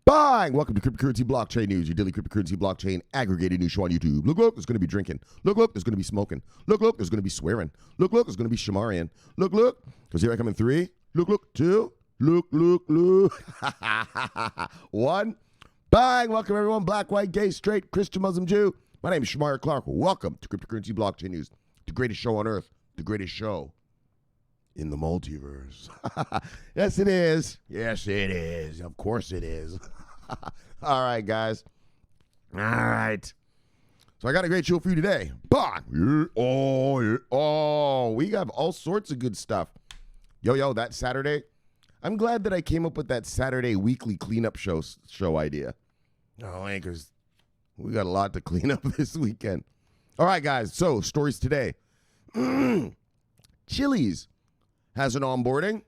Bang! Welcome to Cryptocurrency Blockchain News, your daily cryptocurrency blockchain aggregated news show on YouTube. Look, there's going to be drinking. Look, there's going to be smoking. Look, there's going to be swearing. Look, there's going to be Shomariing. Look, because here I come in 3. Look, 2. Look. 1. Bang! Welcome, everyone. Black, white, gay, straight, Christian, Muslim, Jew. My name is Shomari Clarke. Welcome to Cryptocurrency Blockchain News, the greatest show on earth, the greatest show in the multiverse. Yes, it is. Yes, it is. Of course it is. All right, guys. All right. So I got a great show for you today. Bang! Oh, we have all sorts of good stuff. Yo, that Saturday. I'm glad that I came up with that Saturday weekly cleanup show idea. Oh, because we got a lot to clean up this weekend. All right, guys. So, stories today. Chiliz has an onboarding.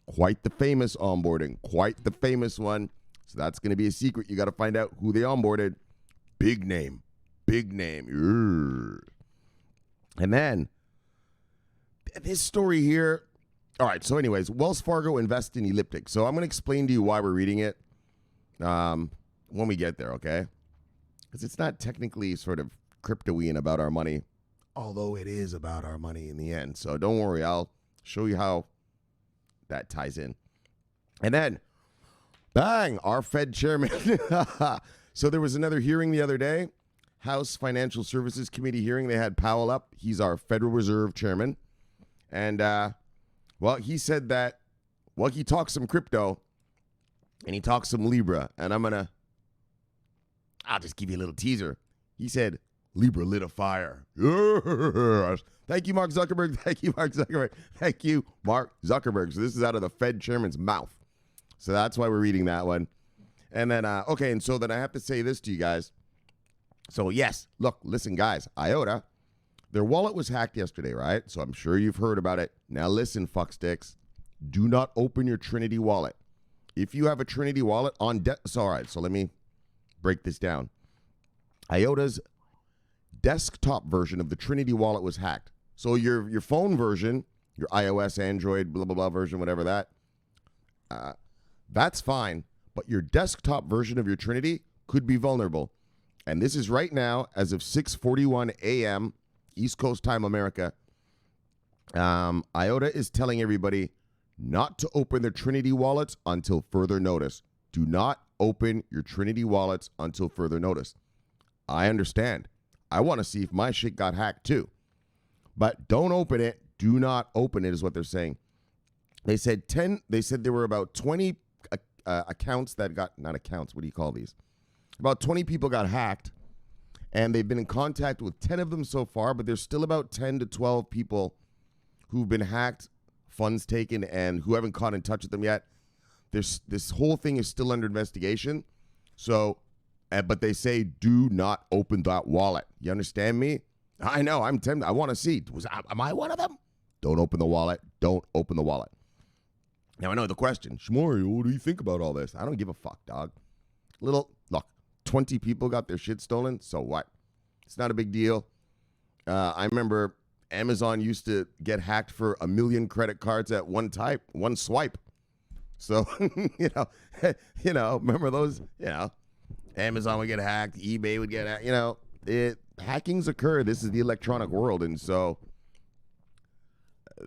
Quite the famous onboarding. Quite the famous one. So that's going to be a secret. You got to find out who they onboarded. Big name. And then, this story here. All right, so anyways, Wells Fargo invests in Elliptic. So I'm going to explain to you why we're reading it when we get there, okay? Because it's not technically sort of crypto-y and about our money, although it is about our money in the end. So don't worry, I'll show you how that ties in. And then, bang, our Fed chairman. So there was another hearing the other day, House Financial Services Committee hearing. They had Powell up. He's our Federal Reserve chairman. And, well, he said that, well, he talks some crypto and he talks some Libra. And I'll just give you a little teaser. He said, Libra lit a fire. Yes. Thank you, Mark Zuckerberg. Thank you, Mark Zuckerberg. So this is out of the Fed chairman's mouth. So that's why we're reading that one. And then, okay, and so then I have to say this to you guys. So yes, look, listen, guys, IOTA, their wallet was hacked yesterday, right? So I'm sure you've heard about it. Now listen, fucksticks, do not open your Trinity wallet. If you have a Trinity wallet on all right, so let me break this down. IOTA's desktop version of the Trinity wallet was hacked. So your phone version, your iOS, Android, blah, blah, blah version, whatever that's fine. But your desktop version of your Trinity could be vulnerable. And this is right now, as of 6:41 a.m., East Coast time, America. IOTA is telling everybody not to open their Trinity wallets until further notice. Do not open your Trinity wallets until further notice. I understand. I want to see if my shit got hacked too. But don't open it. Do not open it is what they're saying. They said there were about 20 accounts that got, not accounts, what do you call these? About 20 people got hacked, and they've been in contact with 10 of them so far, but there's still about 10 to 12 people who've been hacked, funds taken, and who haven't caught in touch with them yet. This whole thing is still under investigation. So, but they say, do not open that wallet. You understand me? I know, I'm tempted. I want to see. Am I one of them? Don't open the wallet. Don't open the wallet. Now, I know the question, Shomari, what do you think about all this? I don't give a fuck, dog. Look, 20 people got their shit stolen. So what? It's not a big deal. I remember Amazon used to get hacked for 1 million credit cards at one swipe. So, remember those, Amazon would get hacked, eBay would get hacked, hackings occur. This is the electronic world. And so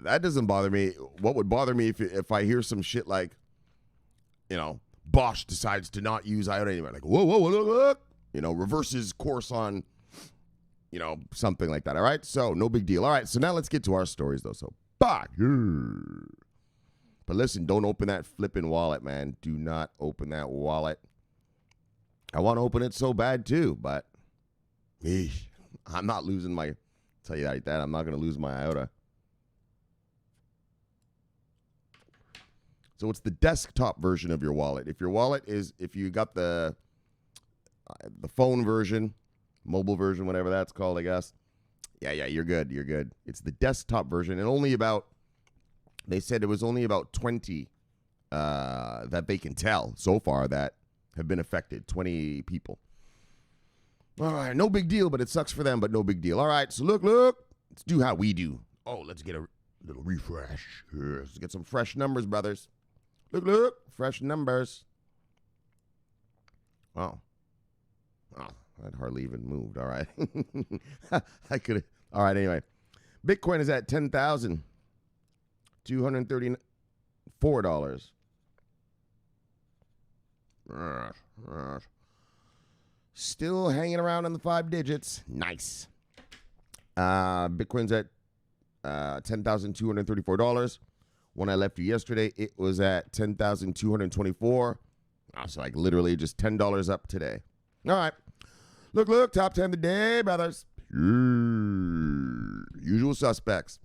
that doesn't bother me. What would bother me if I hear some shit like, Bosch decides to not use IOTA anymore. Like, whoa, reverses course on, something like that. All right. So no big deal. All right. So now let's get to our stories though. So bye. But listen, don't open that flipping wallet, man. Do not open that wallet. I want to open it so bad too, but I'm not losing my, tell you like that, I'm not going to lose my IOTA. So it's the desktop version of your wallet. If you got the phone version, mobile version, whatever that's called, I guess. Yeah, you're good. It's the desktop version. And they said it was only about 20 that they can tell so far that have been affected, 20 people. All right, no big deal, but it sucks for them, but no big deal. All right, so look, let's do how we do. Oh, let's get a little refresh. Let's get some fresh numbers, brothers. Look, fresh numbers. Wow. Oh, that hardly even moved. All right. I could have. All right, anyway. Bitcoin is at $10,234. Still hanging around on the 5 digits. Nice. Bitcoin's at $10,234. When I left you yesterday, it was at $10,224. So like literally just $10 up today. All right. Look, top 10 of the day, brothers. Usual suspects.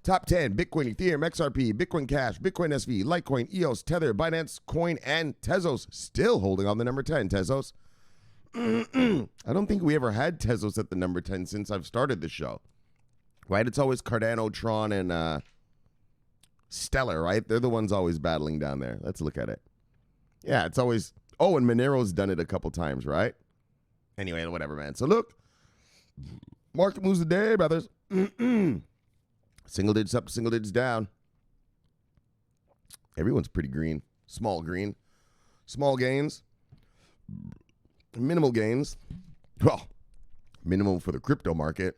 Top 10, Bitcoin, Ethereum, XRP, Bitcoin Cash, Bitcoin SV, Litecoin, EOS, Tether, Binance, Coin, and Tezos. Still holding on the number 10, Tezos. I don't think we ever had Tezos at the number 10 since I've started the show. Right? It's always Cardano, Tron, and Stellar, right? They're the ones always battling down there. Let's look at it. Yeah, it's always... Oh, and Monero's done it a couple times, right? Anyway, whatever, man. So look, market moves today, brothers. Single digits up, single digits down. Everyone's pretty green. Small green. Small gains. Minimal gains. Well, minimum for the crypto market.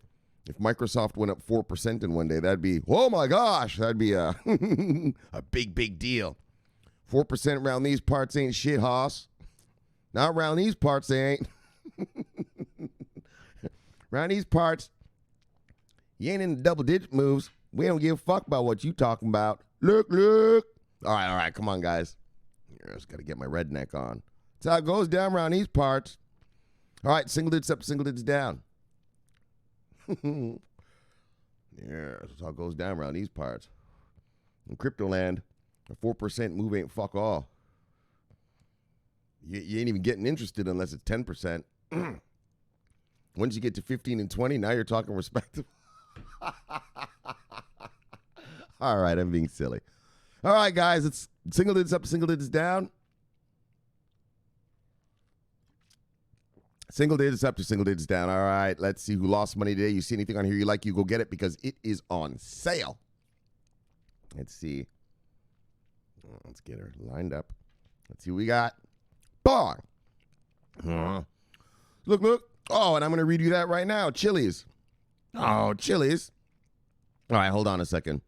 If Microsoft went up 4% in one day, that'd be, oh my gosh, that'd be a, a big deal. 4% around these parts ain't shit, hoss. Not around these parts, they ain't. Around these parts, you ain't in the double-digit moves. We don't give a fuck about what you talking about. Look. All right, come on, guys. I just got to get my redneck on. That's how it goes down around these parts. All right, single digits up, single digits down. Yeah, that's how it goes down around these parts. In crypto land, a 4% move ain't fuck all. You ain't even getting interested unless it's 10%. Once you get to 15 and 20, now you're talking respectable. All right, I'm being silly. All right, guys, it's single digits up, single digits down. Single digits up to single digits down. All right, let's see who lost money today. You see anything on here you like, you go get it because it is on sale. Let's see. Let's get her lined up. Let's see what we got. Bong. Look. Oh, and I'm going to read you that right now. Chiliz. Oh, Chiliz. All right, hold on a second.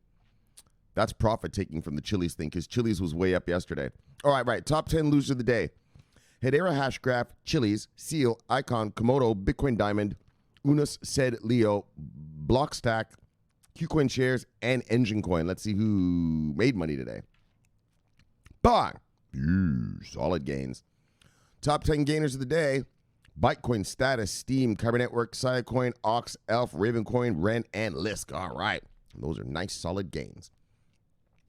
That's profit taking from the Chiliz thing because Chiliz was way up yesterday. All right. Top 10 loser of the day. Hedera Hashgraph, Chiliz, Seal, Icon, Komodo, Bitcoin Diamond, Unus, Said, Leo, Blockstack, Qcoin Shares, and Engine Coin. Let's see who made money today. Bang! Solid gains. Top 10 gainers of the day. Bytecoin, Status, Steam, Kyber Network, Siacoin, Ox, Elf, Ravencoin, Ren, and Lisk. All right. Those are nice, solid gains.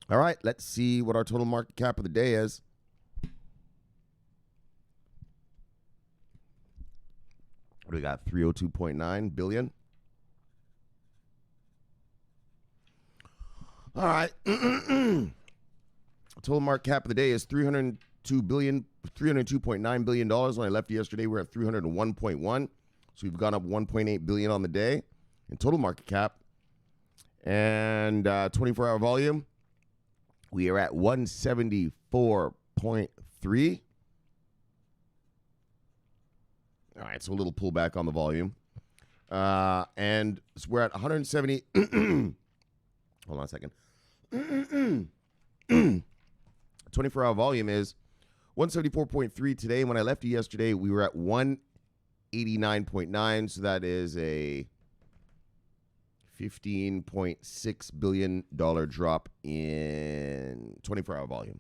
All right. Let's see what our total market cap of the day is. What do we got? 302.9 billion. All right. Total market cap of the day is $302.9 billion. When I left yesterday, we were at 301.1. So we've gone up 1.8 billion on the day in total market cap. And 24-hour volume, we are at 174.3. All right, so a little pullback on the volume. And so we're at 170. Hold on a second. 24-hour volume is 174.3 today. When I left you yesterday, we were at 189.9. So that is a $15.6 billion drop in 24-hour volume.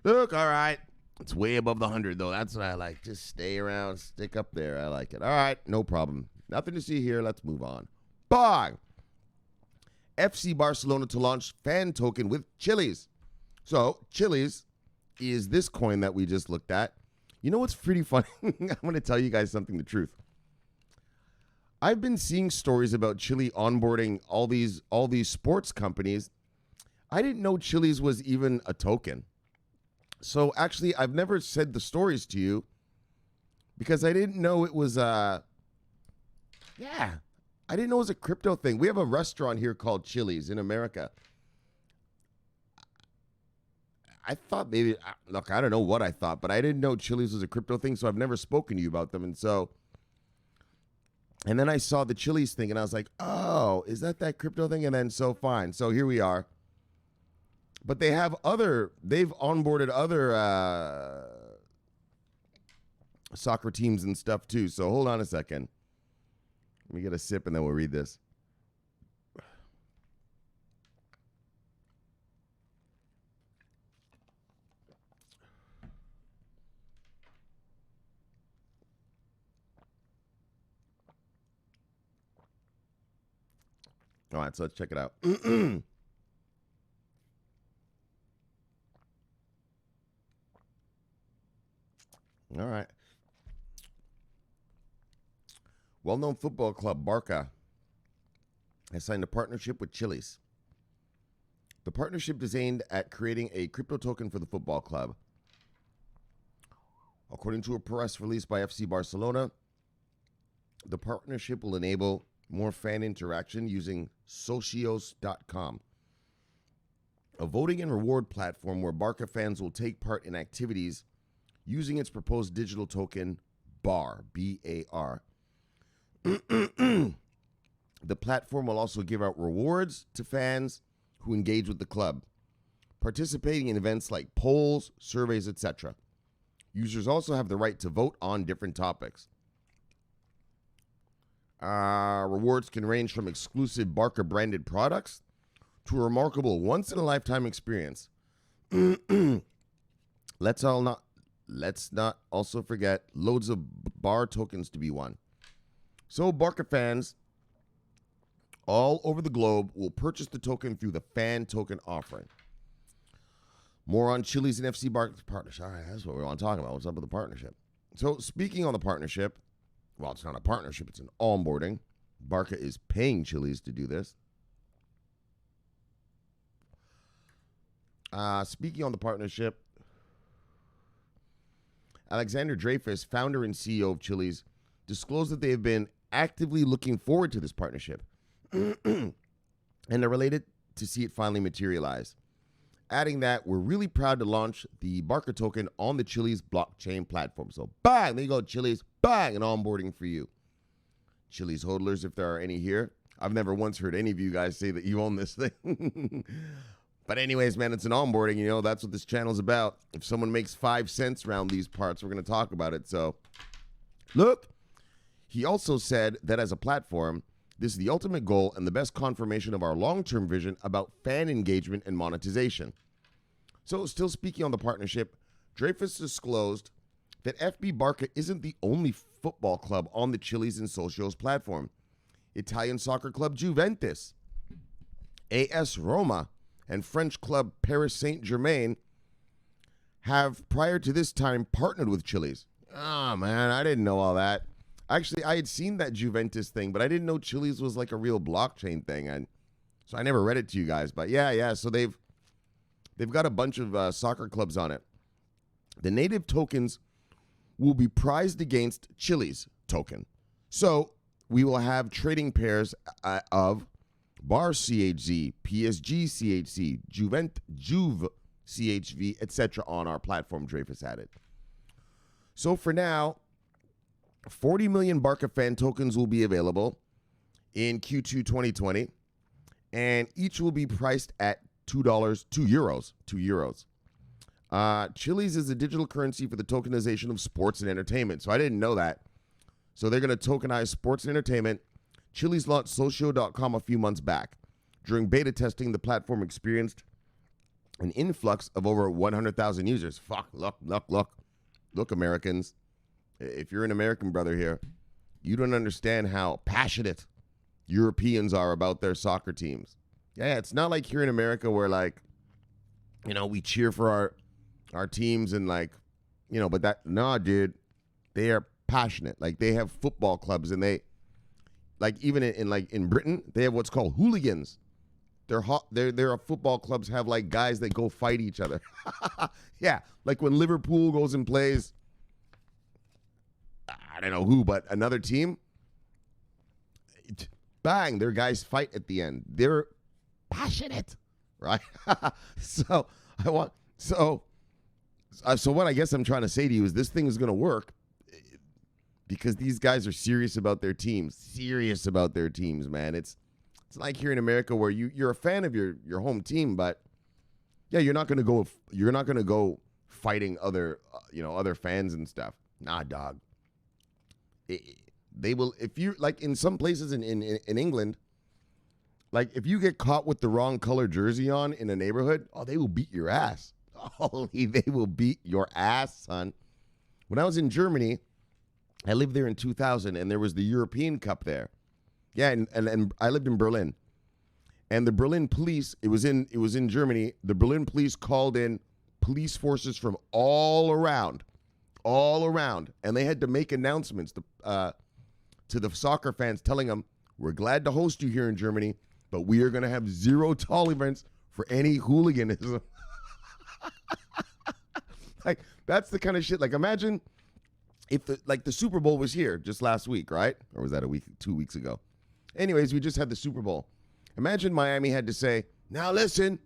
Look, all right. It's way above the 100, though. That's what I like. Just stay around, stick up there. I like it. All right, no problem. Nothing to see here. Let's move on. Bang! FC Barcelona to launch fan token with Chiliz. So, Chiliz is this coin that we just looked at. You know what's pretty funny? I'm going to tell you guys something, the truth. I've been seeing stories about Chiliz onboarding all these sports companies. I didn't know Chiliz was even a token. So actually, I've never said the stories to you because I didn't know it was I didn't know it was a crypto thing. We have a restaurant here called Chiliz in America. I thought maybe, look, I don't know what I thought, but I didn't know Chiliz was a crypto thing, so I've never spoken to you about them. And then I saw the Chiliz thing, and I was like, oh, is that crypto thing? And then, so fine. So here we are. But they've onboarded other soccer teams and stuff too. So hold on a second. Let me get a sip, and then we'll read this. All right, so let's check it out. All right. Well-known football club Barca has signed a partnership with Chiliz. The partnership is aimed at creating a crypto token for the football club. According to a press release by FC Barcelona, the partnership will enable more fan interaction using socios.com, a voting and reward platform where Barca fans will take part in activities using its proposed digital token BAR, B-A-R. The platform will also give out rewards to fans who engage with the club, participating in events like polls, surveys, etc. Users also have the right to vote on different topics. Rewards can range from exclusive Barca branded products to a remarkable once-in-a-lifetime experience. Let's not also forget loads of bar tokens to be won. So Barca fans all over the globe will purchase the token through the fan token offering. More on Chiliz and FC Barca's partnership. All right, that's what we want to talk about. What's up with the partnership? So speaking on the partnership, well, it's not a partnership, it's an onboarding. Barca is paying Chiliz to do this. Speaking on the partnership, Alexander Dreyfus, founder and CEO of Chiliz, disclosed that they have been actively looking forward to this partnership and are related to see it finally materialize. Adding that we're really proud to launch the Barca token on the Chiliz blockchain platform. So bang, there you go, Chiliz, bang, an onboarding for you. Chiliz hodlers, if there are any here. I've never once heard any of you guys say that you own this thing. But anyways, man, it's an onboarding. You know, that's what this channel's about. If someone makes 5 cents around these parts, we're going to talk about it. So look, he also said that as a platform, this is the ultimate goal and the best confirmation of our long-term vision about fan engagement and monetization. So still speaking on the partnership, Dreyfus disclosed that FB Barca isn't the only football club on the Chiliz and Socios platform. Italian soccer club Juventus, AS Roma, and French club Paris Saint-Germain have, prior to this time, partnered with Chiliz. Oh, man, I didn't know all that. Actually, I had seen that Juventus thing, but I didn't know Chiliz was like a real blockchain thing. And so I never read it to you guys. But yeah. So they've got a bunch of soccer clubs on it. The native tokens will be priced against Chiliz token. So we will have trading pairs of Bar CHZ, PSG CHC, Juve CHV, etc. on our platform, Dreyfus added. So for now, 40 million Barca fan tokens will be available in Q2 2020, and each will be priced at $2, €2. Chiliz is a digital currency for the tokenization of sports and entertainment. So I didn't know that. So they're going to tokenize sports and entertainment. Chiliz launched Socio.com a few months back. During beta testing, the platform experienced an influx of over 100,000 users. Look, Americans. If you're an American brother here, you don't understand how passionate Europeans are about their soccer teams. Yeah, it's not like here in America where, like, you know, we cheer for our teams and, like, you know, but that, no, dude, they are passionate. Like, they have football clubs, and they, like, even in Britain, they have what's called hooligans. Their football clubs have, like, guys that go fight each other. Yeah, like when Liverpool goes and plays, I don't know who, but another team, bang, their guys fight at the end. They're passionate, right? So So what I guess I'm trying to say to you is this thing is going to work because these guys are serious about their teams. Serious about their teams, man. It's like here in America where you're a fan of your home team, but yeah, you're not going to go fighting other other fans and stuff. Nah, dog. They will, if you like in some places in England, like if you get caught with the wrong color jersey on in a neighborhood, oh, they will beat your ass. Holy, they will beat your ass, son. When I was in Germany, I lived there in 2000, and there was the European Cup there. Yeah, and I lived in Berlin. And the Berlin police, it was in Germany, the Berlin police called in police forces from all around, and they had to make announcements to the soccer fans telling them, we're glad to host you here in Germany, but we are going to have zero tolerance for any hooliganism. Like, that's the kind of shit. Like, imagine if the Super Bowl was here just last week, right? Or was that 2 weeks ago? Anyways, we just had the Super Bowl. Imagine Miami had to say, now listen,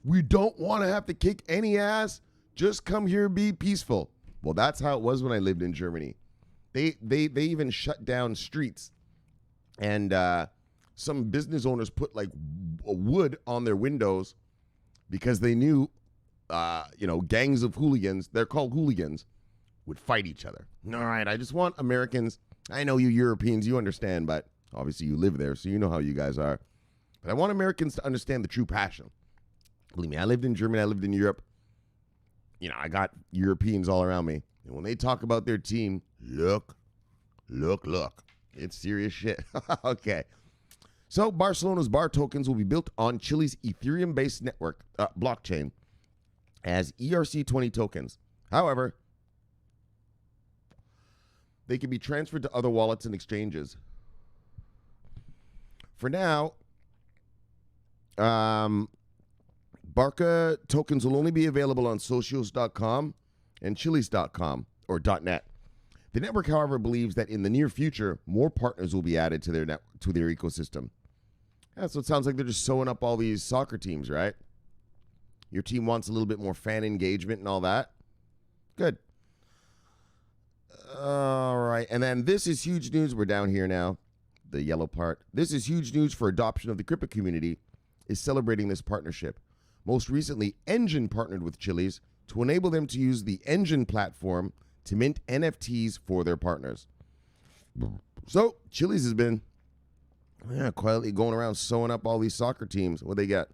we don't want to have to kick any ass. Just come here and be peaceful. Well, that's how it was when I lived in Germany. They even shut down streets. And some business owners put like wood on their windows because they knew gangs of hooligans, they're called hooligans, would fight each other. All right, I just want Americans, I know you Europeans, you understand, but obviously you live there, so you know how you guys are. But I want Americans to understand the true passion. Believe me, I lived in Germany, I lived in Europe. I got Europeans all around me. And when they talk about their team, look. It's serious shit. Okay. So Barcelona's bar tokens will be built on Chiliz Ethereum-based network blockchain as ERC20 tokens. However, they can be transferred to other wallets and exchanges. For now, Barca tokens will only be available on socios.com and chiliz.com or .net. The network, however, believes that in the near future, more partners will be added to their ecosystem. Yeah, so it sounds like they're just sewing up all these soccer teams, right? Your team wants a little bit more fan engagement and all that. Good. All right. And then this is huge news. We're down here now, the yellow part. This is huge news for adoption of the crypto community is celebrating this partnership. Most recently, Engine partnered with Chiliz to enable them to use the Engine platform to mint NFTs for their partners. So Chiliz has been quietly going around sewing up all these soccer teams. What they get?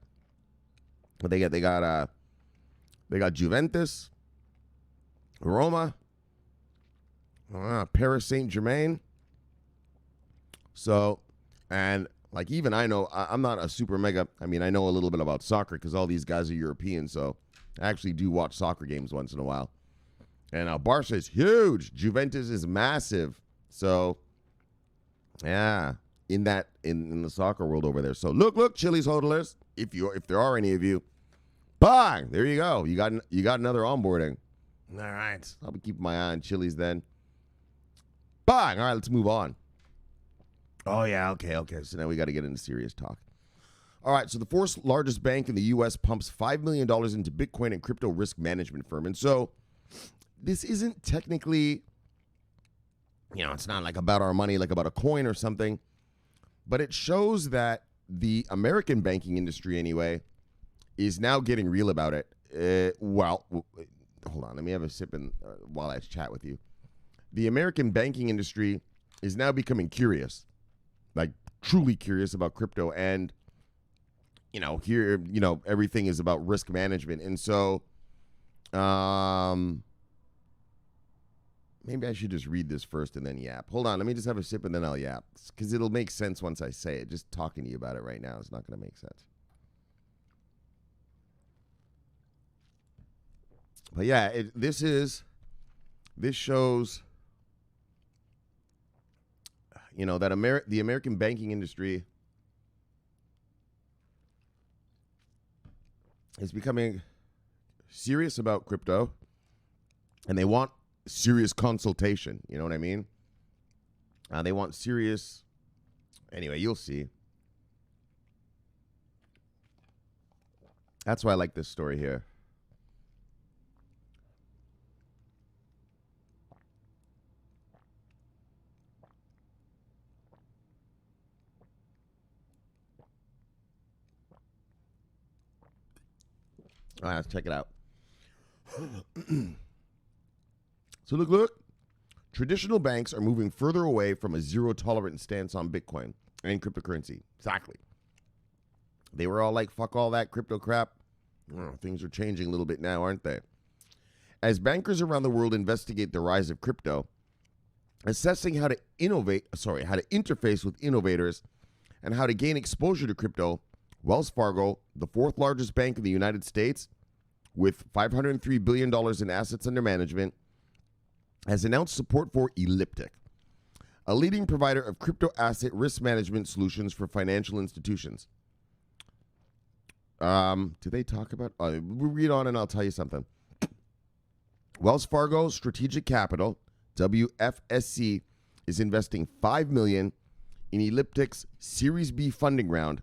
They got Juventus, Roma, Paris Saint-Germain. So, and like even I know, I'm not a super mega, I know a little bit about soccer because all these guys are European, so I actually do watch soccer games once in a while. And Barca is huge. Juventus is massive. So, yeah, in the soccer world over there. So look, Chiliz hodlers, if there are any of you, bang, there you go. You got another onboarding. All right, I'll be keeping my eye on Chiliz then. Bang. All right, let's move on. Oh yeah, okay. So now we got to get into serious talk. All right, so the fourth largest bank in the U.S. pumps $5 million into Bitcoin and crypto risk management firm, and so this isn't technically, it's not like about our money, like about a coin or something, but it shows that the American banking industry, anyway, is now getting real about it. Well, hold on, let me have a sip while I chat with you. The American banking industry is now becoming curious, like truly curious about crypto, and here, everything is about risk management, and so, maybe I should just read this first and then yap. Hold on, let me just have a sip and then I'll yap, because it'll make sense once I say it. Just talking to you about it right now is not going to make sense. But yeah, this shows, that the American banking industry is becoming serious about crypto, and they want serious consultation. You know what I mean? They want serious. Anyway, you'll see. That's why I like this story here. All right, let's check it out. So look. Traditional banks are moving further away from a zero-tolerance stance on Bitcoin and cryptocurrency. Exactly. They were all like, fuck all that crypto crap. Oh, things are changing a little bit now, aren't they? As bankers around the world investigate the rise of crypto, assessing how to interface with innovators and how to gain exposure to crypto, Wells Fargo, the fourth largest bank in the United States, with $503 billion in assets under management, has announced support for Elliptic, a leading provider of crypto asset risk management solutions for financial institutions. Do they talk about? We'll read on and I'll tell you something. Wells Fargo Strategic Capital, WFSC, is investing $5 million in Elliptic's Series B funding round,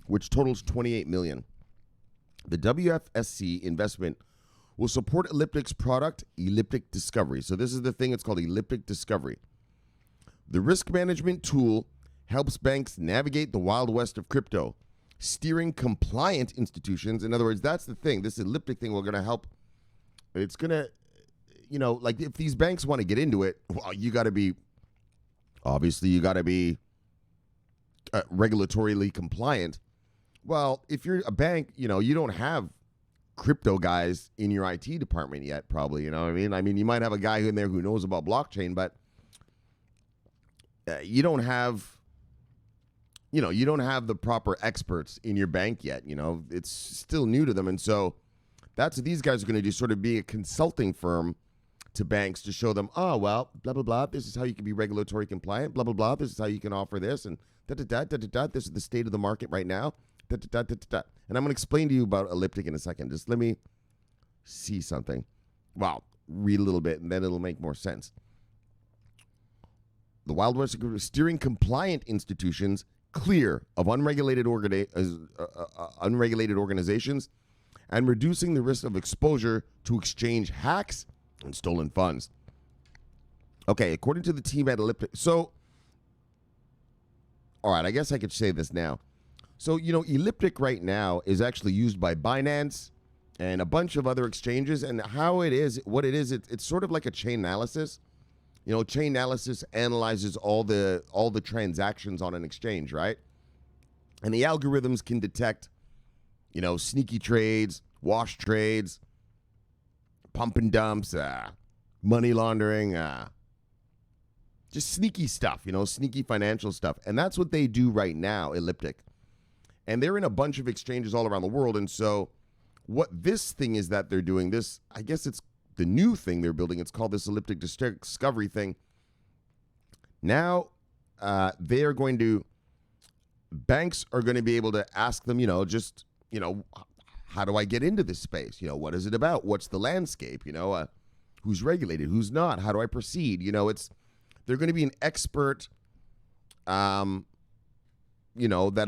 which totals $28 million. The WFSC investment will support Elliptic's product, Elliptic Discovery. So this is the thing, it's called Elliptic Discovery. The risk management tool helps banks navigate the wild west of crypto, steering compliant institutions. In other words, that's the thing. This Elliptic thing, we're going to help. It's going to, like if these banks want to get into it, well, you got to be regulatorily compliant. Well, if you're a bank, you don't have crypto guys in your IT department yet, probably, you know what I mean? I mean, you might have a guy in there who knows about blockchain, but you don't have the proper experts in your bank yet. It's still new to them. And so that's what these guys are going to do, sort of be a consulting firm to banks to show them, oh, well, blah, blah, blah. This is how you can be regulatory compliant, blah, blah, blah. This is how you can offer this, and da-da-da-da-da-da. This is the state of the market right now. Da-da-da-da-da-da. And I'm going to explain to you about Elliptic in a second. Just let me see something. Well, read a little bit, and then it'll make more sense. The Wild West steering compliant institutions clear of unregulated organizations and reducing the risk of exposure to exchange hacks and stolen funds. Okay, according to the team at Elliptic. So, all right, I guess I could say this now. So, Elliptic right now is actually used by Binance and a bunch of other exchanges. And it's sort of like a chain analysis. Chain analysis analyzes all the transactions on an exchange, right? And the algorithms can detect, sneaky trades, wash trades, pump and dumps, money laundering, just sneaky stuff, sneaky financial stuff. And that's what they do right now, Elliptic. And they're in a bunch of exchanges all around the world. And so what this thing is that they're doing, I guess it's the new thing they're building. It's called this Elliptic Discovery thing. Now, banks are going to be able to ask them, how do I get into this space? What is it about? What's the landscape? Who's regulated? Who's not? How do I proceed? They're going to be an expert, that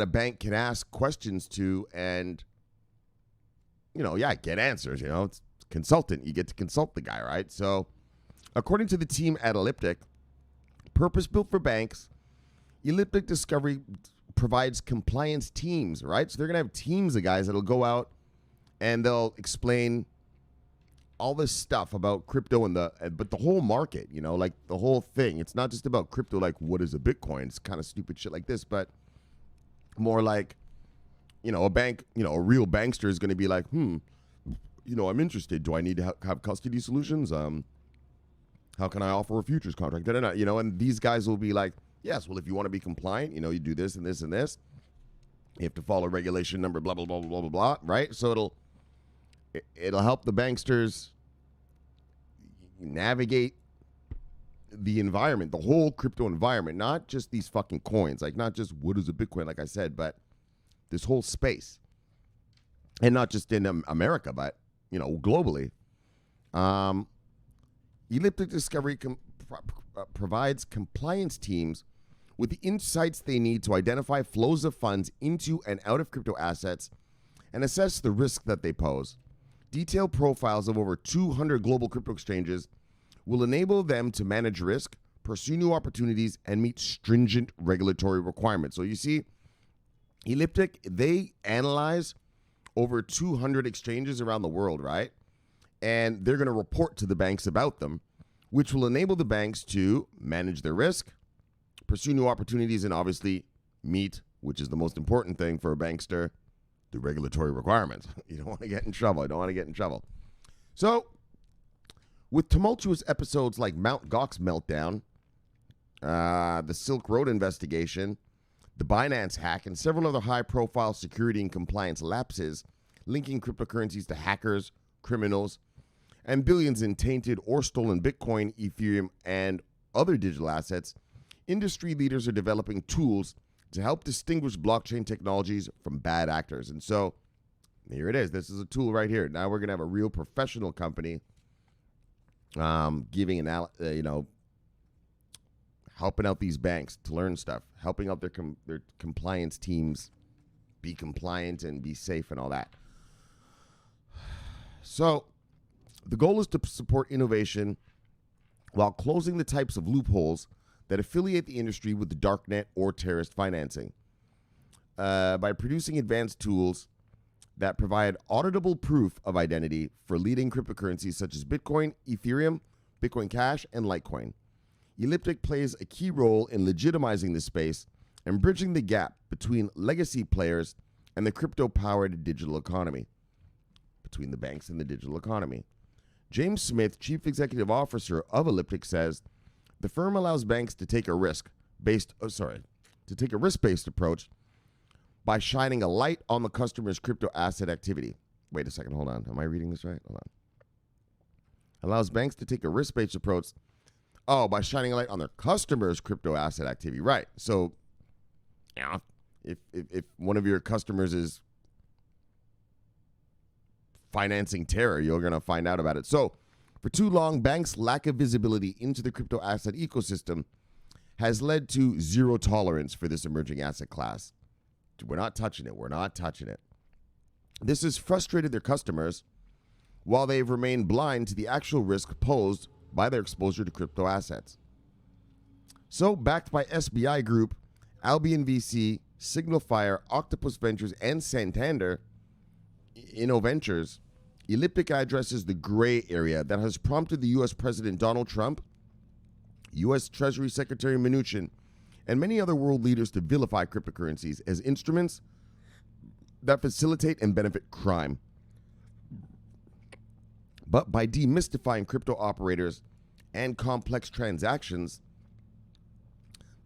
a bank can ask questions to and, get answers. It's consultant. You get to consult the guy, right? So, according to the team at Elliptic, purpose-built for banks, Elliptic Discovery provides compliance teams, right? So they're going to have teams of guys that'll go out and they'll explain all this stuff about crypto but the whole market, like the whole thing. It's not just about crypto, like what is a Bitcoin? It's kind of stupid shit like this, but more like, a bank, a real bankster is going to be like, I'm interested. Do I need to have custody solutions? How can I offer a futures contract? And these guys will be like, yes, well, if you want to be compliant, you do this and this and this. You have to follow regulation number, blah, blah, blah, blah, blah, blah, right? So it'll help the banksters navigate the environment, the whole crypto environment, not just these fucking coins, like not just what is a Bitcoin, like I said, but this whole space. And not just in America, but, globally. Elliptic Discovery provides compliance teams with the insights they need to identify flows of funds into and out of crypto assets and assess the risk that they pose. Detailed profiles of over 200 global crypto exchanges will enable them to manage risk, pursue new opportunities, and meet stringent regulatory requirements. So you see, Elliptic, they analyze over 200 exchanges around the world, right? And they're going to report to the banks about them, which will enable the banks to manage their risk, pursue new opportunities, and obviously meet, which is the most important thing for a bankster, the regulatory requirements. You don't want to get in trouble. So, with tumultuous episodes like Mt. Gox meltdown, the Silk Road investigation, the Binance hack, and several other high-profile security and compliance lapses linking cryptocurrencies to hackers, criminals, and billions in tainted or stolen Bitcoin, Ethereum, and other digital assets, industry leaders are developing tools to help distinguish blockchain technologies from bad actors. And so here it is. This is a tool right here. Now we're going to have a real professional company giving helping out these banks to learn stuff, helping out their compliance teams be compliant and be safe and all that. So the goal is to support innovation while closing the types of loopholes that affiliate the industry with the darknet or terrorist financing by producing advanced tools that provide auditable proof of identity for leading cryptocurrencies such as Bitcoin, Ethereum, Bitcoin Cash, and Litecoin. Elliptic plays a key role in legitimizing this space and bridging the gap between legacy players and the crypto-powered digital economy, between the banks and the digital economy. James Smith, Chief Executive Officer of Elliptic, says the firm allows banks to take a risk-based approach by shining a light on the customer's crypto asset activity. Wait a second, hold on. Am I reading this right? Hold on. Allows banks to take a risk-based approach. Oh, by shining a light on their customers' crypto asset activity. Right. So, if one of your customers is financing terror, you're going to find out about it. So, for too long, banks' lack of visibility into the crypto asset ecosystem has led to zero tolerance for this emerging asset class. We're not touching it. This has frustrated their customers while they've remained blind to the actual risk posed by their exposure to crypto assets. So, backed by SBI Group, Albion VC, Signal Fire, Octopus Ventures, and Santander InnoVentures, Elliptic addresses the gray area that has prompted the U.S. President Donald Trump, U.S. Treasury Secretary Mnuchin, and many other world leaders to vilify cryptocurrencies as instruments that facilitate and benefit crime. But by demystifying crypto operators and complex transactions,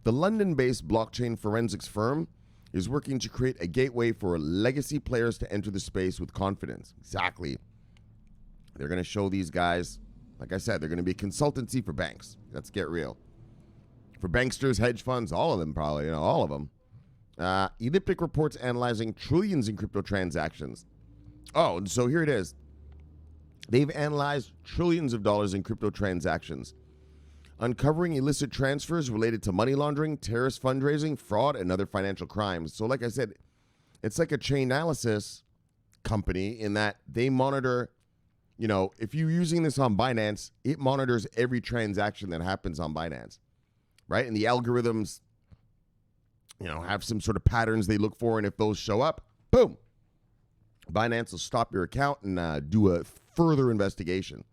the London-based blockchain forensics firm is working to create a gateway for legacy players to enter the space with confidence. Exactly. They're going to show these guys, like I said, they're going to be a consultancy for banks. Let's get real. For banksters, hedge funds, all of them probably, all of them. Elliptic reports analyzing trillions in crypto transactions. Oh, and so here it is. They've analyzed trillions of dollars in crypto transactions, uncovering illicit transfers related to money laundering, terrorist fundraising, fraud, and other financial crimes. So like I said, it's like a chain analysis company in that they monitor, if you're using this on Binance, it monitors every transaction that happens on Binance, right? And the algorithms, have some sort of patterns they look for, and if those show up, boom, Binance will stop your account and do a further investigation.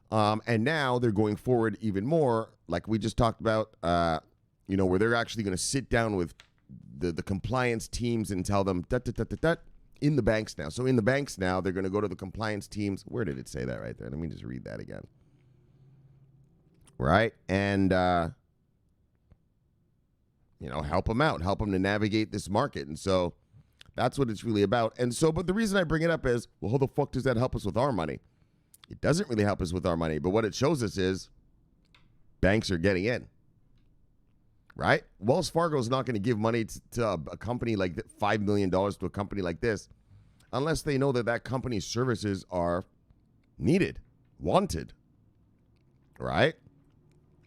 And now they're going forward even more, like we just talked about, where they're actually going to sit down with the compliance teams and tell them, in the banks now. So in the banks now, they're going to go to the compliance teams. Where did it say that right there? Let me just read that again. Right? And, help them out, help them to navigate this market. And so that's what it's really about. And so, but the reason I bring it up is, well, how the fuck does that help us with our money? It doesn't really help us with our money, but what it shows us is banks are getting in, right? Wells Fargo is not going to give money to a company like $5 million to a company like this unless they know that that company's services are needed, wanted, right?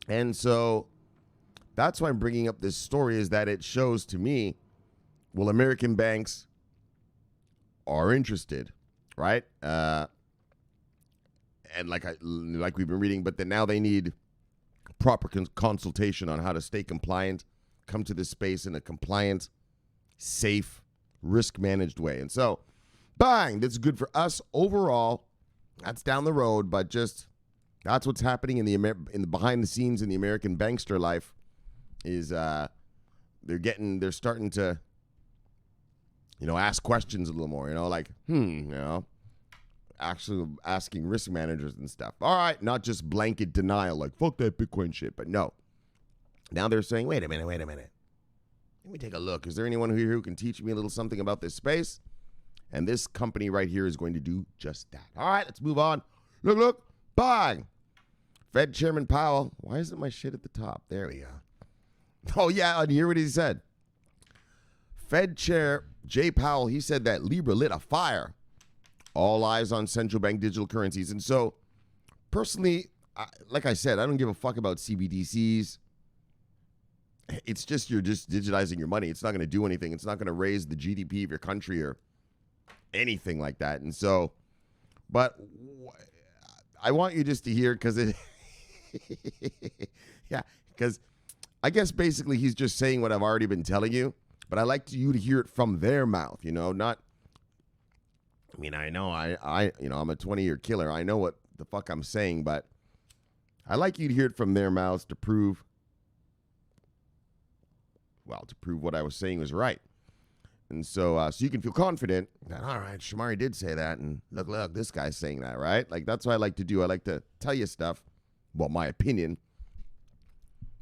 And so that's why I'm bringing up this story, is that it shows to me, well, American banks are interested, right? And like we've been reading, but then now they need proper consultation on how to stay compliant, come to this space in a compliant, safe, risk-managed way. And so, bang, that's good for us overall. That's down the road, but just that's what's happening in the behind the scenes in the American bankster life is they're starting to ask questions a little more, like actually asking risk managers and stuff. All right, not just blanket denial like fuck that Bitcoin shit, but no. Now they're saying, wait a minute. Let me take a look. Is there anyone here who can teach me a little something about this space? And this company right here is going to do just that. All right, let's move on. Look, bang. Fed Chairman Powell. Why isn't my shit at the top? There we go. Oh, yeah, and hear what he said. Fed Chair Jay Powell, he said that Libra lit a fire. All eyes on central bank digital currencies. And so, personally, like I said, I don't give a fuck about CBDCs. It's just you're just digitizing your money. It's not going to do anything. It's not going to raise the GDP of your country or anything like that. And so, but I want you just to hear because because I guess basically he's just saying what I've already been telling you, but I like you to hear it from their mouth, not, I mean, I know I'm a 20-year killer. I know what the fuck I'm saying, but I like you to hear it from their mouths to prove what I was saying was right. And so you can feel confident that, all right, Shomari did say that, and look, this guy's saying that, right? Like, that's what I like to do. I like to tell you stuff, well, my opinion,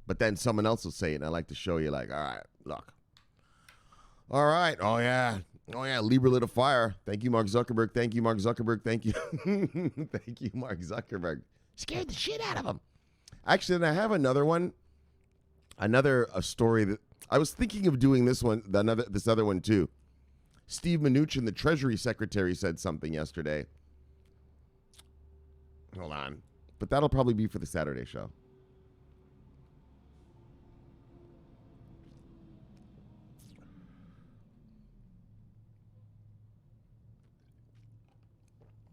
but then someone else will say it, and I like to show you, like, all right, look. All right, oh, yeah, Libra lit a fire. Thank you, Mark Zuckerberg. Thank you, Mark Zuckerberg. Thank you. Thank you, Mark Zuckerberg. Scared the shit out of him. Actually, and I have another one, a story that, I was thinking of doing this other one too. Steve Mnuchin, the Treasury Secretary, said something yesterday. Hold on. But that'll probably be for the Saturday show.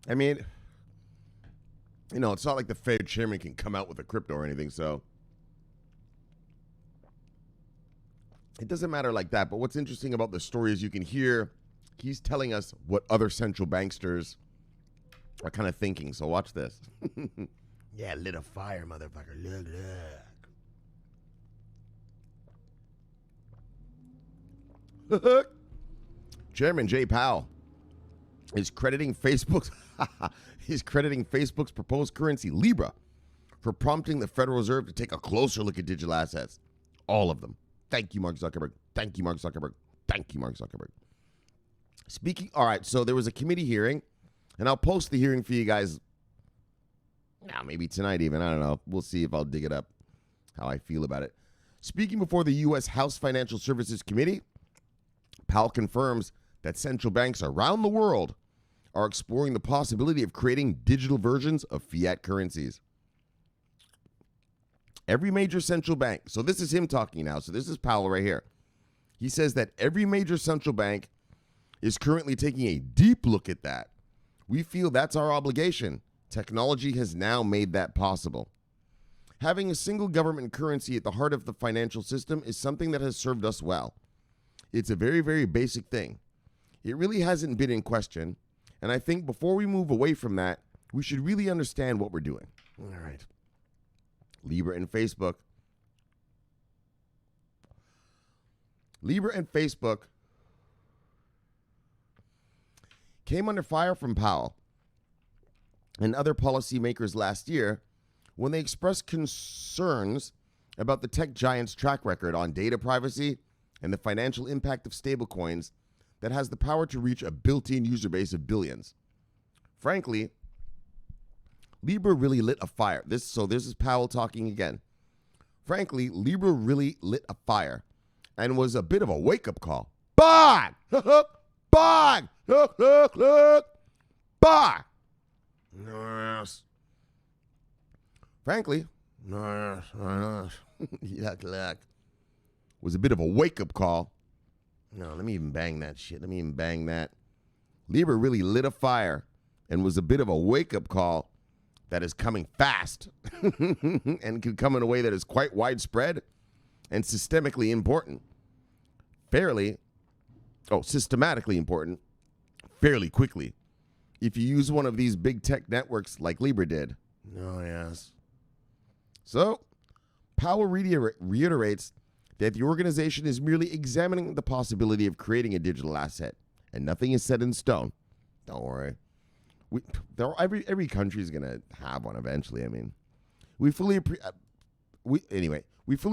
I mean, it's not like the Fed chairman can come out with a crypto or anything, so it doesn't matter like that. But what's interesting about the story is you can hear he's telling us what other central banksters are kind of thinking. So watch this. Yeah, lit a fire, motherfucker. Look. Chairman Jay Powell is crediting Facebook's proposed currency, Libra, for prompting the Federal Reserve to take a closer look at digital assets. All of them. Thank you, Mark Zuckerberg. Thank you, Mark Zuckerberg. Thank you, Mark Zuckerberg. All right, so there was a committee hearing, and I'll post the hearing for you guys maybe tonight even. I don't know. We'll see if I'll dig it up, how I feel about it. Speaking before the U.S. House Financial Services Committee, Powell confirms that central banks around the world are exploring the possibility of creating digital versions of fiat currencies. Every major central bank, so this is him talking now, so this is Powell right here. He says that every major central bank is currently taking a deep look at that. We feel that's our obligation. Technology has now made that possible. Having a single government currency at the heart of the financial system is something that has served us well. It's a very, very basic thing. It really hasn't been in question, and I think before we move away from that, we should really understand what we're doing. All right. Libra and Facebook came under fire from Powell and other policymakers last year when they expressed concerns about the tech giant's track record on data privacy and the financial impact of stablecoins that has the power to reach a built-in user base of billions. Frankly, Libra really lit a fire. This is Powell talking again. Frankly, Libra really lit a fire and was a bit of a wake-up call. Bang! Bang! Look! Bang! Yes. Frankly, look. Was a bit of a wake-up call. No, let me even bang that shit. Libra really lit a fire and was a bit of a wake-up call that is coming fast and can come in a way that is quite widespread and systemically important. Fairly, systematically important fairly quickly if you use one of these big tech networks like Libra did. Oh, yes. So, Powell reiterates that the organization is merely examining the possibility of creating a digital asset, and nothing is set in stone. Don't worry. Every country is going to have one eventually. I mean, we fully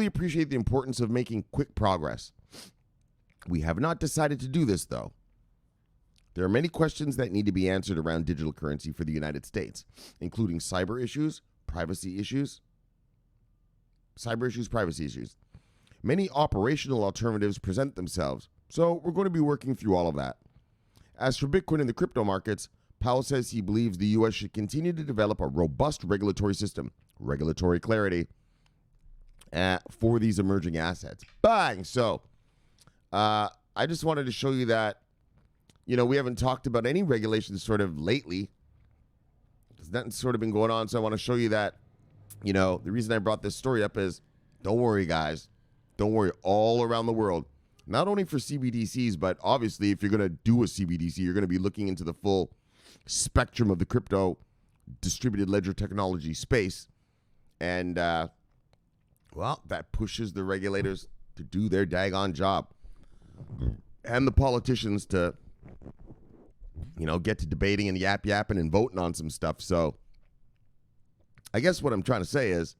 appreciate the importance of making quick progress. We have not decided to do this, though. There are many questions that need to be answered around digital currency for the United States, including cyber issues, privacy issues. Many operational alternatives present themselves, so we're going to be working through all of that. As for Bitcoin and the crypto markets, Powell says he believes the U.S. should continue to develop a robust regulatory system, regulatory clarity, for these emerging assets. Bang! So, I just wanted to show you that, we haven't talked about any regulations sort of lately. That's sort of been going on, so I want to show you that, the reason I brought this story up is, don't worry, guys. Don't worry, all around the world, not only for CBDCs, but obviously if you're going to do a CBDC, you're going to be looking into the full spectrum of the crypto distributed ledger technology space. And, that pushes the regulators to do their daggone job. And the politicians to, get to debating and yapping and voting on some stuff. So I guess what I'm trying to say is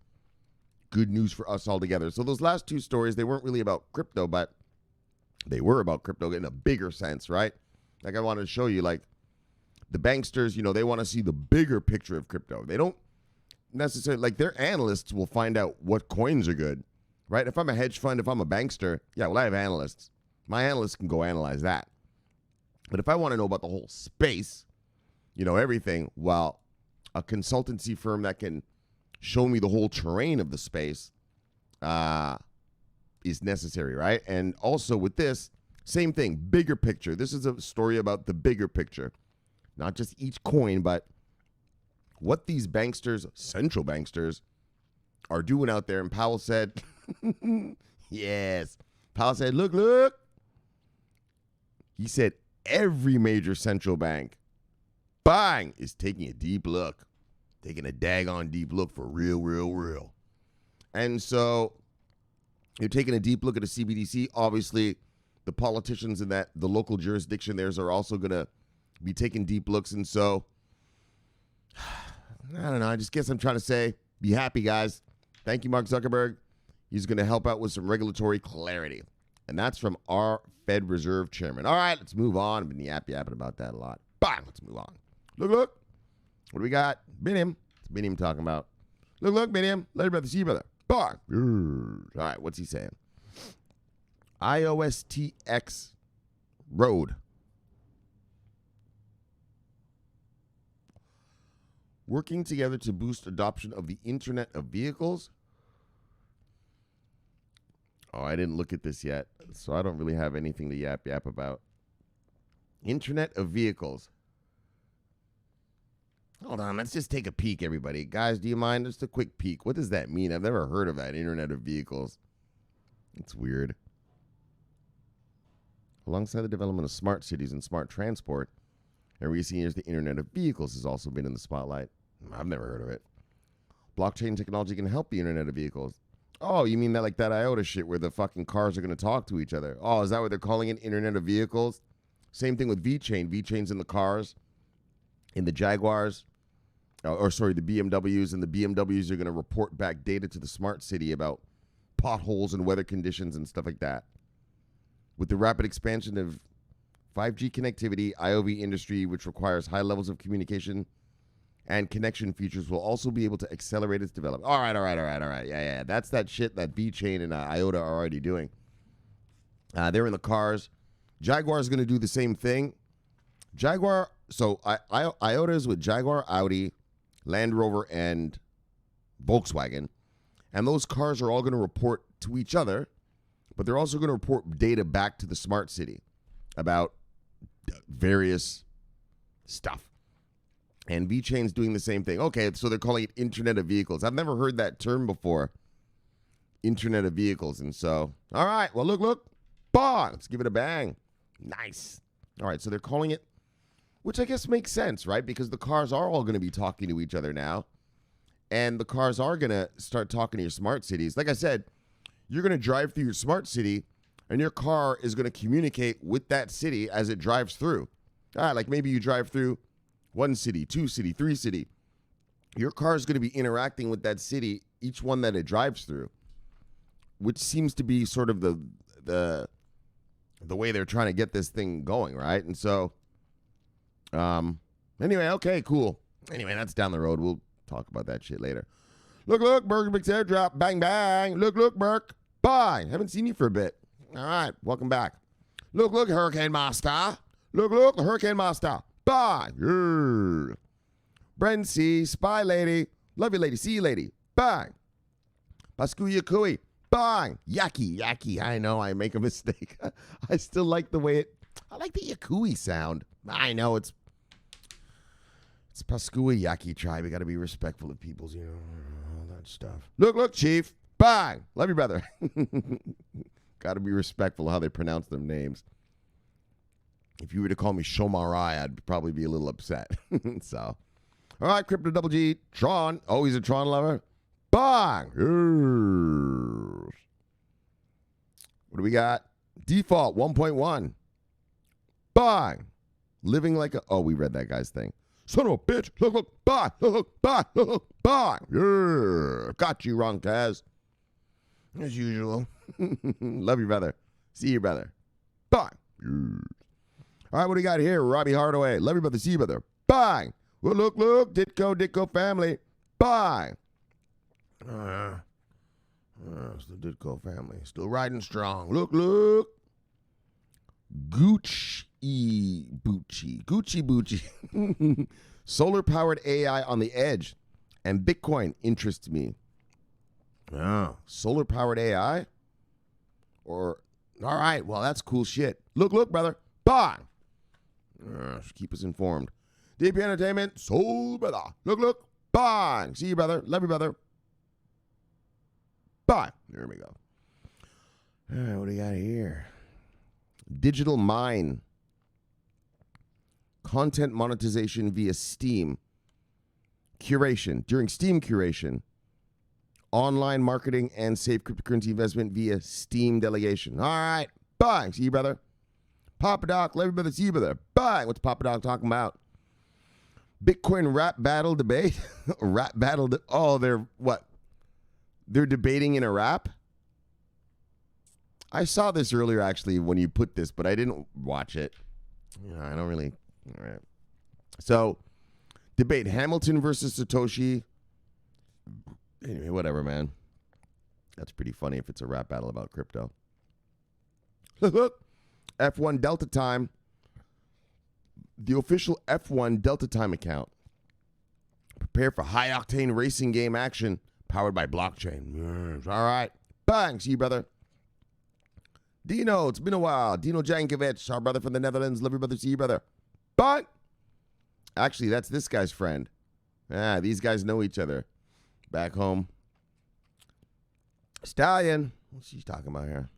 good news for us all together. So those last two stories, they weren't really about crypto, but they were about crypto in a bigger sense, right? Like I wanted to show you, like the banksters, they want to see the bigger picture of crypto. They don't necessarily, like their analysts will find out what coins are good, right? If I'm a hedge fund, if I'm a bankster, I have analysts. My analysts can go analyze that. But if I want to know about the whole space, everything, well, a consultancy firm that can show me the whole terrain of the space is necessary, right? And also with this, same thing, bigger picture. This is a story about the bigger picture. Not just each coin, but what these banksters, central banksters, are doing out there. And Powell said, yes. Powell said, look. He said every major central bank, bang, is taking a deep look. Taking a daggone deep look for real. And so you're taking a deep look at a CBDC. Obviously, the politicians in the local jurisdiction theirs are also going to be taking deep looks. And so, I don't know. I just guess I'm trying to say, be happy, guys. Thank you, Mark Zuckerberg. He's going to help out with some regulatory clarity. And that's from our Fed Reserve Chairman. All right, let's move on. I've been yapping about that a lot. Bang, let's move on. Look. What do we got? Binim. It's Binim talking about. Look, Binim. Let your brother see your brother. Bang. All right, what's he saying? IOSTX Road. Working together to boost adoption of the Internet of Vehicles. Oh, I didn't look at this yet, so I don't really have anything to yap about. Internet of Vehicles. Hold on, let's just take a peek, everybody. Guys, do you mind? Just a quick peek. What does that mean? I've never heard of that, Internet of Vehicles. It's weird. Alongside the development of smart cities and smart transport, in recent years, the Internet of Vehicles has also been in the spotlight. I've never heard of it. Blockchain technology can help the Internet of Vehicles. Oh, you mean that like that IOTA shit where the fucking cars are going to talk to each other? Oh, is that what they're calling it, Internet of Vehicles? Same thing with VeChain. VeChain's in the cars, in the Jaguars, the BMWs, and the BMWs are going to report back data to the smart city about potholes and weather conditions and stuff like that. With the rapid expansion of 5G connectivity, IoV industry, which requires high levels of communication and connection features, will also be able to accelerate its development. All right. Yeah. That's that shit that VeChain and IOTA are already doing. They're in the cars. Jaguar is going to do the same thing. IOTA is with Jaguar, Audi, Land Rover, and Volkswagen. And those cars are all going to report to each other, but they're also going to report data back to the smart city about various stuff. And VeChain's doing the same thing. Okay, so they're calling it Internet of Vehicles. I've never heard that term before. Internet of Vehicles. And so, all right, well, look. Bang! Let's give it a bang. Nice. All right, so they're calling it, which I guess makes sense, right? Because the cars are all going to be talking to each other now. And the cars are going to start talking to your smart cities. Like I said, you're going to drive through your smart city, and your car is going to communicate with that city as it drives through. All right, like maybe you drive through 1 city, 2 city, 3 city. Your car is going to be interacting with that city, each one that it drives through, which seems to be sort of the way they're trying to get this thing going, right? And so, anyway, okay, cool. Anyway, that's down the road. We'll talk about that shit later. Look, Burke, big airdrop, bang, bang. Look, Burke, bye. Haven't seen you for a bit. All right, welcome back. Look, Hurricane Master. Look, the Hurricane Master. Bye. Yeah. Bren C, Spy Lady. Love you, lady. See you, lady. Bye. Pascuya Kui. Bye. Yaki. I know I make a mistake. I still like the way I like the Yakui sound. I know it's Pascuya Yaki tribe. We got to be respectful of people's, all that stuff. Look, Chief. Bye. Love you, brother. Got to be respectful of how they pronounce their names. If you were to call me Shomari, I'd probably be a little upset. So, all right, Crypto Double G, Tron. Oh, he's a Tron lover. Bang. Yes. What do we got? Default 1.1. Bang. Living like a... Oh, we read that guy's thing. Son of a bitch. Look. Bye. Look. Bye. Look. Bye. Yeah. Got you wrong, Taz. As usual. Love you, brother. See you, brother. Bye. Yeah. All right, what do we got here? Robbie Hardaway. Love you, brother. See you, brother. Bye. Well, look. Ditko family. Bye. It's the Ditko family. Still riding strong. Look. Gucci Bucci. Solar-powered AI on the edge. And Bitcoin interests me. Oh, solar-powered AI? All right, well, that's cool shit. Look, brother. Bye. Keep us informed. DP Entertainment, soul brother. Look. Bye. See you, brother. Love you, brother. Bye. There we go. All right, what do you got here? Digital Mine. Content monetization via Steam. Curation. During Steam curation. Online marketing and safe cryptocurrency investment via Steam delegation. All right. Bye. See you, brother. Papa Doc. Love you, brother. See you, brother. Bye. What's Papa Doc talking about? Bitcoin rap battle debate. Rap battle. They're what? They're debating in a rap? I saw this earlier, actually, when you put this, but I didn't watch it. I don't really. All right. So, debate Hamilton versus Satoshi. Anyway, whatever, man. That's pretty funny if it's a rap battle about crypto. F1 Delta Time. The official F1 Delta Time account. Prepare for high-octane racing game action powered by blockchain. Yes. All right. Bang. See you, brother. Dino, it's been a while. Dino Jankovic, our brother from the Netherlands. Love you, brother. See you, brother. Bang. Actually, that's this guy's friend. These guys know each other. Back home. Stallion. What's she talking about here?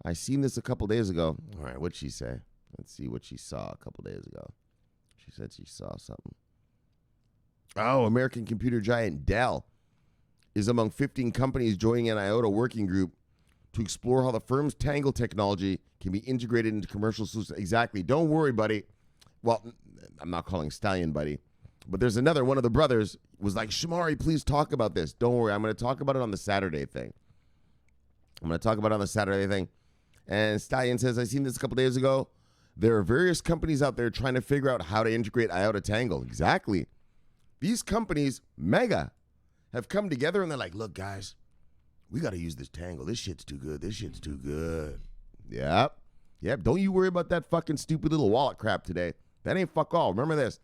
I seen this a couple days ago. All right, what'd she say? Let's see what she saw a couple days ago. She said she saw something. Oh, American computer giant Dell is among 15 companies joining an IOTA working group to explore how the firm's Tangle technology can be integrated into commercial solutions. Exactly. Don't worry, buddy. Well, I'm not calling Stallion buddy. But there's another one of the brothers was like, Shomari, please talk about this. Don't worry. I'm going to talk about it on the Saturday thing. And Stallion says, I seen this a couple days ago. There are various companies out there trying to figure out how to integrate IOTA Tangle. Exactly. These companies, mega, have come together and they're like, look, guys, we got to use this Tangle. This shit's too good. Yep. Don't you worry about that fucking stupid little wallet crap today. That ain't fuck all. Remember this.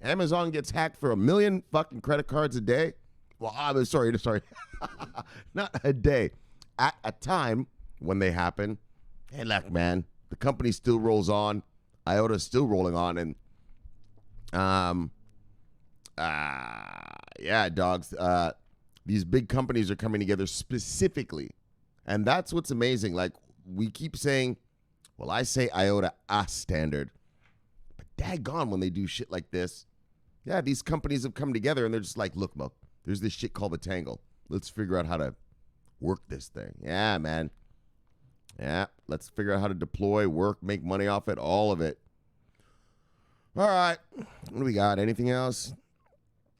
Amazon gets hacked for 1 million fucking credit cards a day. Well, I'm sorry. Not a day. At a time when they happen. Hey, look, man. The company still rolls on. IOTA's still rolling on. And, dogs. These big companies are coming together specifically. And that's what's amazing. Like, we keep saying Well, I say iota a standard. But daggone when they do shit like this. Yeah, these companies have come together and they're just like, look, Mo, there's this shit called the Tangle. Let's figure out how to work this thing. Yeah, man. Yeah, let's figure out how to deploy, work, make money off it, all of it. All right. What do we got? Anything else?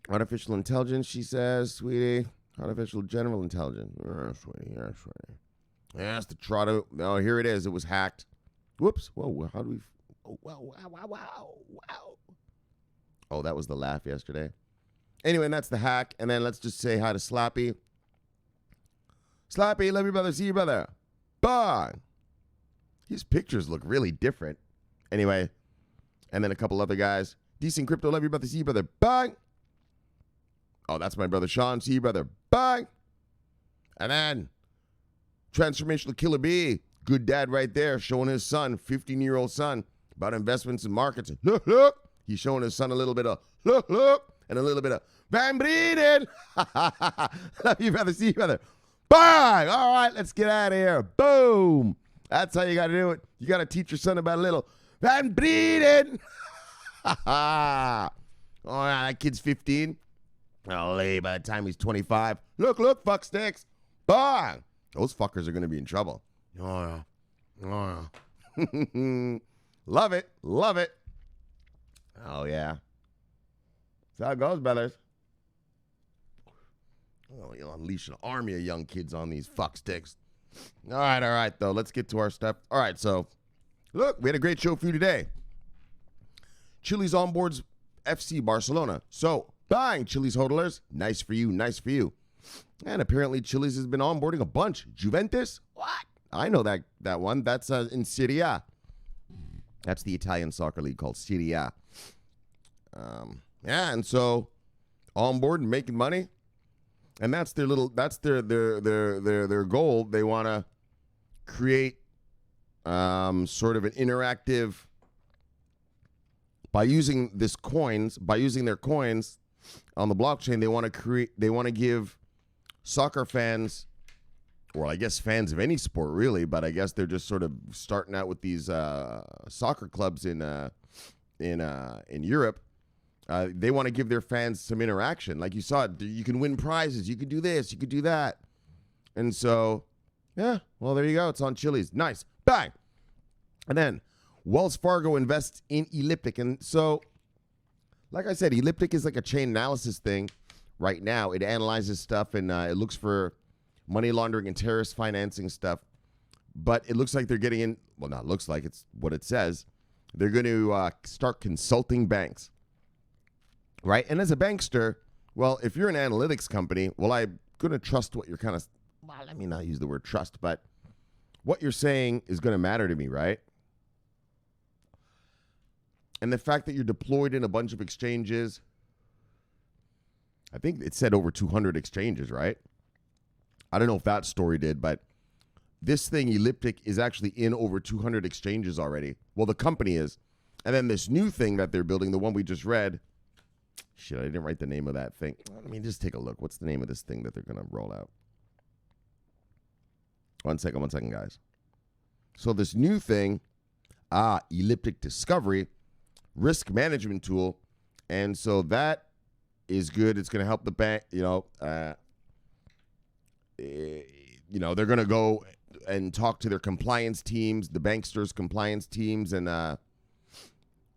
Artificial intelligence, she says, sweetie. Artificial general intelligence. Sweetie. Yeah, it's the Trotto. Oh, here it is. It was hacked. Whoops. Whoa, how do we... Oh, wow. Oh, that was the laugh yesterday. Anyway, and that's the hack. And then let's just say hi to Slappy. Slappy, love your brother, see your brother. Bye. His pictures look really different. Anyway, and then a couple other guys. Decent Crypto, love your brother, see your brother. Bye. Oh, that's my brother Sean, see your brother. Bye. And then Transformational Killer B, good dad right there, showing his son, 15-year-old son, about investments and markets. Look. He's showing his son a little bit of look, and a little bit of Van Breeden. Love you, brother. See you, brother. Bye. All right, let's get out of here. Boom. That's how you got to do it. You got to teach your son about a little Van Breeden. Oh, yeah, that kid's 15. By the time he's 25. Look, fuck sticks. Bye. Those fuckers are going to be in trouble. Oh, yeah. Love it. Oh, yeah. That's how it goes, brothers. Oh, you'll unleash an army of young kids on these fuck sticks. All right, though. Let's get to our stuff. All right, so, look, we had a great show for you today. Chiliz Onboards FC Barcelona. So, buying Chiliz hodlers. Nice for you. And apparently Chiliz has been onboarding a bunch. Juventus? What? I know that one. That's in Serie A. That's the Italian soccer league called Serie A. Yeah, and so on board and making money, and that's their goal. They want to create sort of an interactive by using their coins on the blockchain. They want to give soccer fans, or I guess fans of any sport really, but I guess they're just sort of starting out with these soccer clubs in Europe. They want to give their fans some interaction. Like you saw, you can win prizes. You could do this. You could do that. And so, yeah, well, there you go. It's on Chiliz. Nice. Bang. And then Wells Fargo invests in Elliptic. And so, like I said, Elliptic is like a chain analysis thing right now. It analyzes stuff, and it looks for money laundering and terrorist financing stuff. But it looks like they're getting in. Well, not looks like. It's what it says. They're going to start consulting banks. Right? And as a bankster, well, if you're an analytics company, well, I'm going to trust what you're kind of, well, let me not use the word trust, but what you're saying is going to matter to me, right? And the fact that you're deployed in a bunch of exchanges, I think it said over 200 exchanges, right? I don't know if that story did, but this thing, Elliptic, is actually in over 200 exchanges already. Well, the company is. And then this new thing that they're building, the one we just read, shit, I didn't write the name of that thing. Let me just take a look. What's the name of this thing that they're going to roll out? One second, guys. So this new thing, Elliptic Discovery, risk management tool. And so that is good. It's going to help the bank, they're going to go and talk to their compliance teams, the banksters' compliance teams, and,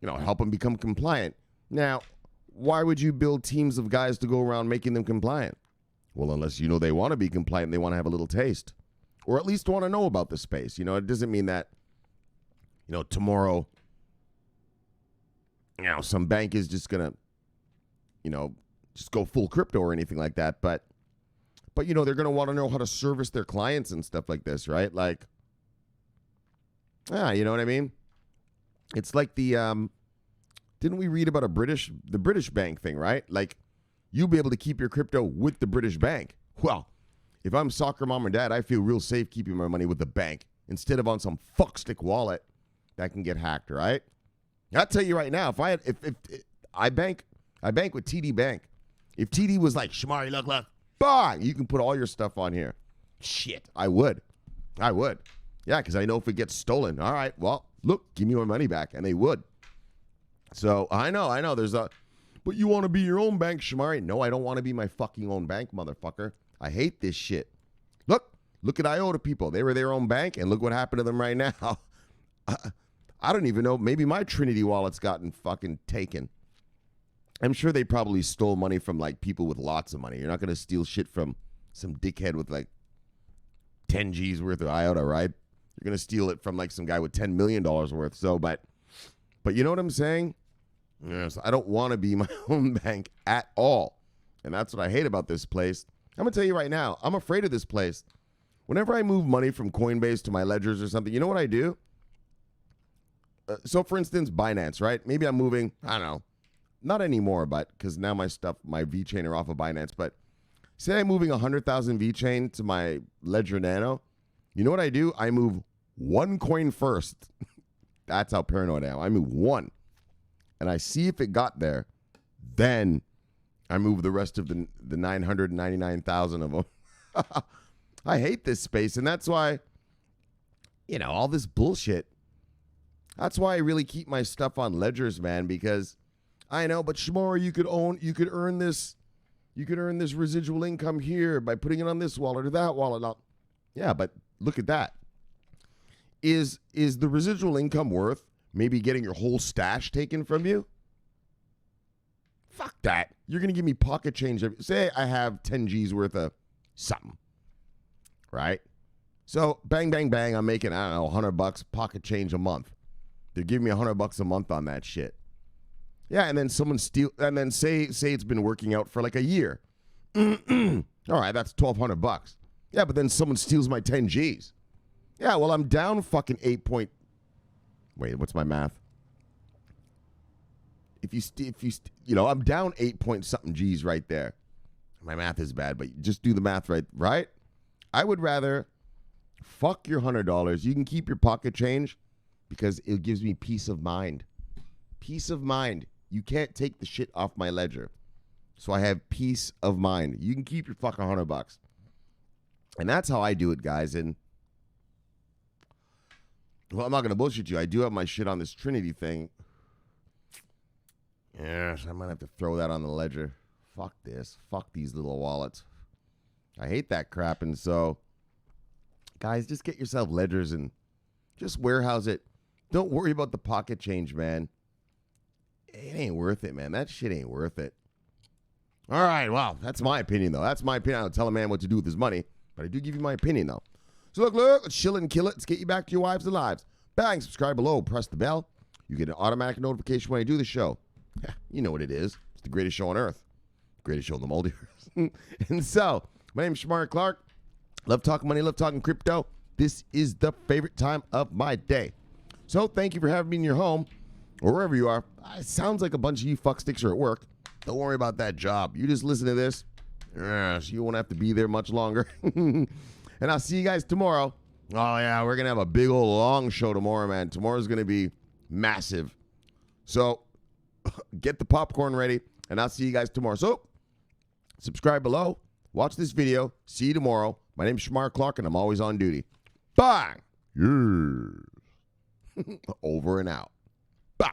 help them become compliant. Now, why would you build teams of guys to go around making them compliant? Well, unless they want to be compliant, they want to have a little taste, or at least want to know about the space. It doesn't mean that, tomorrow, some bank is just going to, just go full crypto or anything like that. But they're going to want to know how to service their clients and stuff like this, right? Like, you know what I mean? It's like the, didn't we read about the British bank thing, right? Like, you'll be able to keep your crypto with the British bank. Well, if I'm soccer mom or dad, I feel real safe keeping my money with the bank instead of on some fuckstick wallet that can get hacked, right? I'll tell you right now, if I bank with TD Bank. If TD was like, Shomari, look, bang, you can put all your stuff on here. Shit, I would. Yeah, because I know if it gets stolen, all right, well, look, give me my money back. And they would. So I know. There's a, but you want to be your own bank, Shomari? No, I don't want to be my fucking own bank, motherfucker. I hate this shit. Look at IOTA people. They were their own bank, and look what happened to them right now. I don't even know. Maybe my Trinity wallet's gotten fucking taken. I'm sure they probably stole money from, like, people with lots of money. You're not going to steal shit from some dickhead with, like, 10 G's worth of IOTA, right? You're going to steal it from, like, some guy with $10 million worth. So, but you know what I'm saying? Yes, I don't want to be my own bank at all. And that's what I hate about this place. I'm going to tell you right now, I'm afraid of this place. Whenever I move money from Coinbase to my ledgers or something, you know what I do? So, for instance, Binance, right? Maybe I'm moving, I don't know, not anymore, but because now my VeChain are off of Binance. But say I'm moving 100,000 VeChain to my Ledger Nano. You know what I do? I move one coin first. That's how paranoid I am. I move one. And I see if it got there. Then I move the rest of the 999,000 of them. I hate this space, and that's why, you know, all this bullshit. That's why I really keep my stuff on ledgers, man, because I know, but Shomari, you could earn this residual income here by putting it on this wallet or that wallet. Yeah, but look at that. Is the residual income worth maybe getting your whole stash taken from you? Fuck that. You're going to give me pocket change. Say I have 10 G's worth of something, right? So bang, bang, bang, I'm making, I don't know, $100 pocket change a month. They're giving me $100 a month on that shit. Yeah, and then someone and then say it's been working out for like a year. All right, that's $1,200. Yeah, but then someone steals my 10 G's. Yeah, well, I'm down fucking wait, what's my math? I'm down 8 point something G's right there. My math is bad, but just do the math right? I would rather fuck your $100. You can keep your pocket change because it gives me peace of mind. Peace of mind. You can't take the shit off my ledger. So I have peace of mind. You can keep your fucking $100. And that's how I do it, guys. And well, I'm not going to bullshit you. I do have my shit on this Trinity thing. Yes, I might have to throw that on the ledger. Fuck this. Fuck these little wallets. I hate that crap. And so, guys, just get yourself ledgers and just warehouse it. Don't worry about the pocket change, man. It ain't worth it, man. That shit ain't worth it. All right, well, that's my opinion, though. That's my opinion. I don't tell a man what to do with his money, but I do give you my opinion, though. So look, let's chill and kill it. Let's get you back to your wives and lives. Bang, subscribe below, press the bell. You get an automatic notification when I do the show. You know what it is. It's the greatest show on earth. Greatest show in the multiverse. And so, my name is Shomari Clarke. Love talking money, love talking crypto. This is the favorite time of my day. So thank you for having me in your home or wherever you are. It sounds like a bunch of you fucksticks are at work. Don't worry about that job. You just listen to this. Yes, you won't have to be there much longer. And I'll see you guys tomorrow. Oh, yeah, we're going to have a big old long show tomorrow, man. Tomorrow's going to be massive. So get the popcorn ready, and I'll see you guys tomorrow. So subscribe below. Watch this video. See you tomorrow. My name is Shomari Clarke, and I'm always on duty. Bang! Yes. Over and out. Bang!